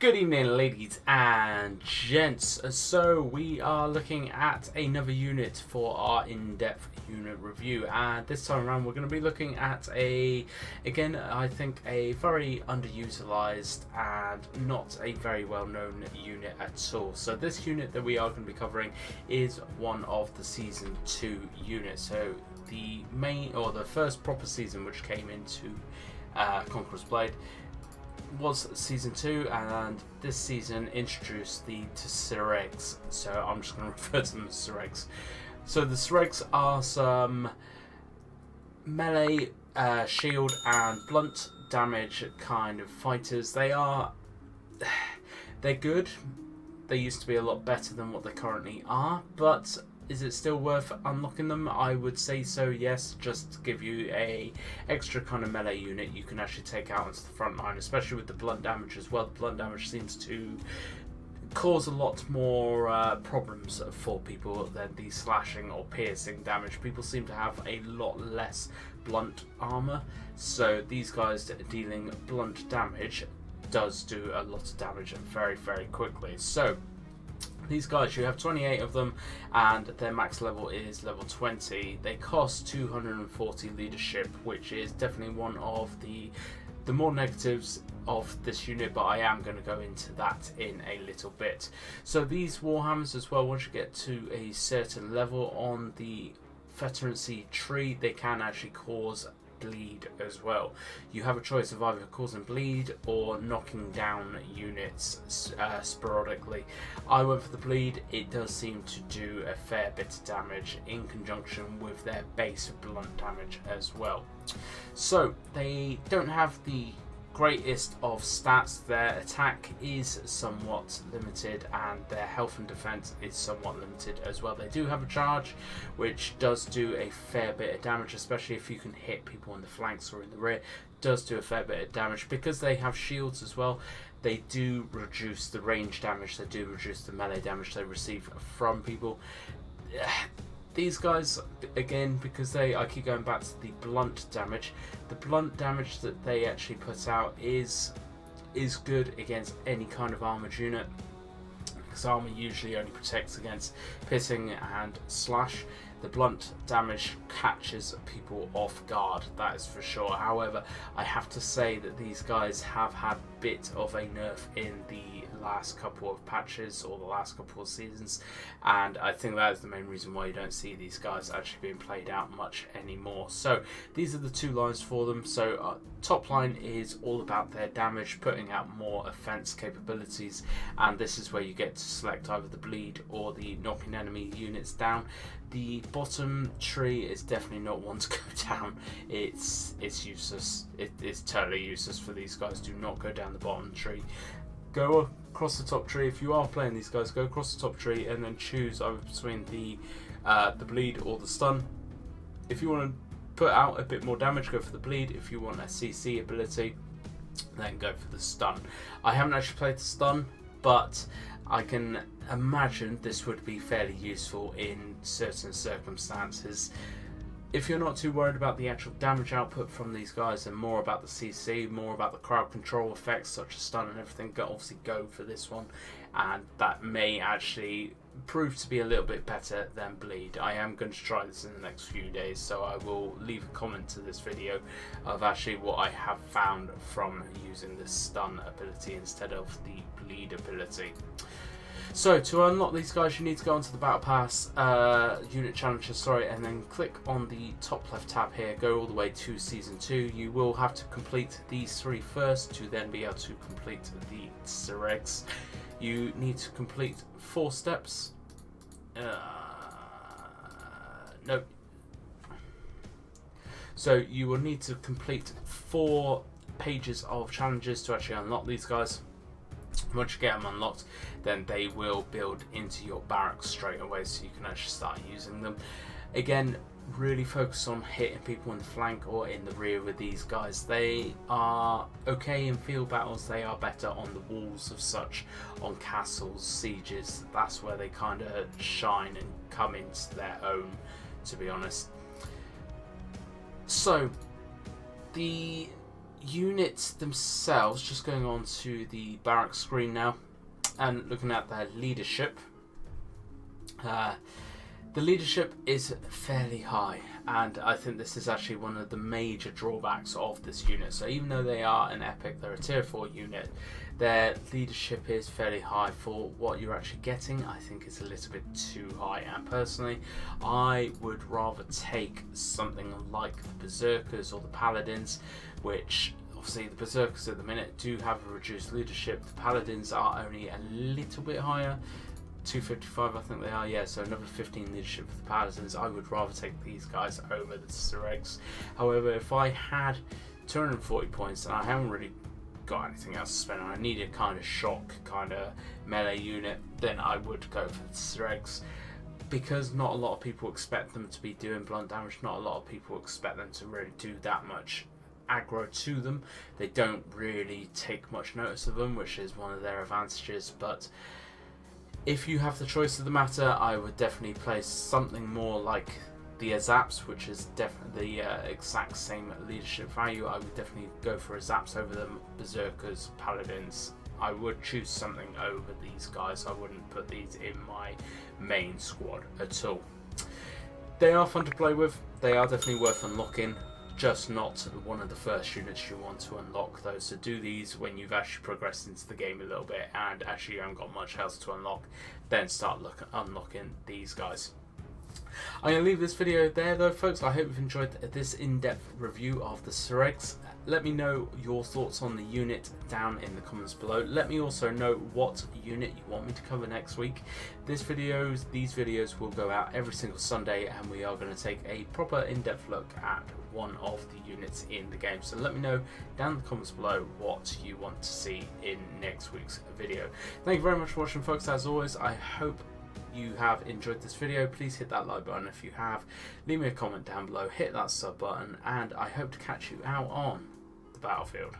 Good evening, ladies and gents. So we are looking at another unit for our in-depth unit review, and this time around we're going to be looking at I think a very underutilized and not a very well-known unit at all. So this unit that we are going to be covering is one of the Season 2 units. So the first proper season which came into Conquerors Blade was Season 2, and this season introduced the Tseregs, so I'm just going to refer to them as Tseregs. So the Tseregs are some melee, shield and blunt damage kind of fighters. They're good. They used to be a lot better than what they currently are, but is it still worth unlocking them? I would say so, yes, just to give you a extra kind of melee unit you can actually take out into the front line, especially with the blunt damage as well. The blunt damage seems to cause a lot more problems for people than the slashing or piercing damage. People seem to have a lot less blunt armor, so these guys dealing blunt damage does do a lot of damage very, very quickly. So these guys, you have 28 of them, and their max level is level 20. They cost 240 leadership, which is definitely one of the more negatives of this unit, but I am going to go into that in a little bit. So these Warhammers as well, once you get to a certain level on the veterancy tree, they can actually cause bleed as well. You have a choice of either causing bleed or knocking down units sporadically. I went for the bleed. It does seem to do a fair bit of damage in conjunction with their base blunt damage as well. So they don't have the greatest of stats. Their attack is somewhat limited, and their health and defense is somewhat limited as well. They do have a charge which does do a fair bit of damage, especially if you can hit people in the flanks or in the rear. It does do a fair bit of damage. Because they have shields as well, they do reduce the range damage, they do reduce the melee damage they receive from people. These guys, again, because I keep going back to the blunt damage. The blunt damage that they actually put out is good against any kind of armored unit, because armor usually only protects against piercing and slash. The blunt damage catches people off guard, that is for sure. However, I have to say that these guys have had a bit of a nerf in the last couple of patches or the last couple of seasons, and I think that is the main reason why you don't see these guys actually being played out much anymore. So these are the two lines for them. So top line is all about their damage, putting out more offense capabilities, and this is where you get to select either the bleed or the knocking enemy units down. The bottom tree is definitely not one to go down. It's useless. It's totally useless for these guys. Do not go down the bottom tree. Go across the top tree. If you are playing these guys, go across the top tree and then choose either between the bleed or the stun. If you want to put out a bit more damage, go for the bleed. If you want a CC ability, then go for the stun. I haven't actually played the stun, but I can imagine this would be fairly useful in certain circumstances. If you're not too worried about the actual damage output from these guys and more about the CC, more about the crowd control effects such as stun and everything, obviously go for this one, and that may actually prove to be a little bit better than bleed. I am going to try this in the next few days, so I will leave a comment to this video of actually what I have found from using this stun ability instead of the bleed ability. So to unlock these guys, you need to go onto the Battle Pass unit challenges, and then click on the top left tab here, go all the way to Season 2. You will have to complete these 3 first to then be able to complete the Tseregs. You need to complete 4 steps. No. So you will need to complete 4 pages of challenges to actually unlock these guys. Once you get them unlocked, then they will build into your barracks straight away, so you can actually start using them. Again, really focus on hitting people in the flank or in the rear with these guys. They are okay in field battles, they are better on the walls of such, on castles, sieges. That's where they kind of shine and come into their own, to be honest. So the units themselves, just going on to the barracks screen now and looking at their leadership. The leadership is fairly high, and I think this is actually one of the major drawbacks of this unit. So even though they are an epic, they're a tier 4 unit, their leadership is fairly high for what you're actually getting. I think it's a little bit too high, and personally I would rather take something like the Berserkers or the Paladins, which obviously the Berserkers at the minute do have a reduced leadership. The Paladins are only a little bit higher, 255 I think they are, yeah, so another 15 leadership for the Paladins. I would rather take these guys over the Tseregs. However, if I had 240 points and I haven't really got anything else to spend on, I need a kind of shock, kind of melee unit, then I would go for the Tseregs, because not a lot of people expect them to be doing blunt damage. Not a lot of people expect them to really do that much aggro to them. They don't really take much notice of them, which is one of their advantages. But if you have the choice of the matter, I would definitely play something more like the Azaps, which is definitely the exact same leadership value. I would definitely go for Azaps over them. Berserkers, Paladins, I would choose something over these guys. I wouldn't put these in my main squad at all. They are fun to play with. They are definitely worth unlocking, just not one of the first units you want to unlock though. So do these when you've actually progressed into the game a little bit and actually you haven't got much else to unlock, then start unlocking these guys. I'm going to leave this video there though, folks. I hope you've enjoyed this in-depth review of the Tseregs. Let me know your thoughts on the unit down in the comments below. Let me also know what unit you want me to cover next week. These videos will go out every single Sunday, and we are going to take a proper in-depth look at one of the units in the game. So let me know down in the comments below what you want to see in next week's video. Thank you very much for watching, folks. As always, I hope you have enjoyed this video. Please hit that like button if you have, leave me a comment down below, hit that sub button, and I hope to catch you out on the battlefield.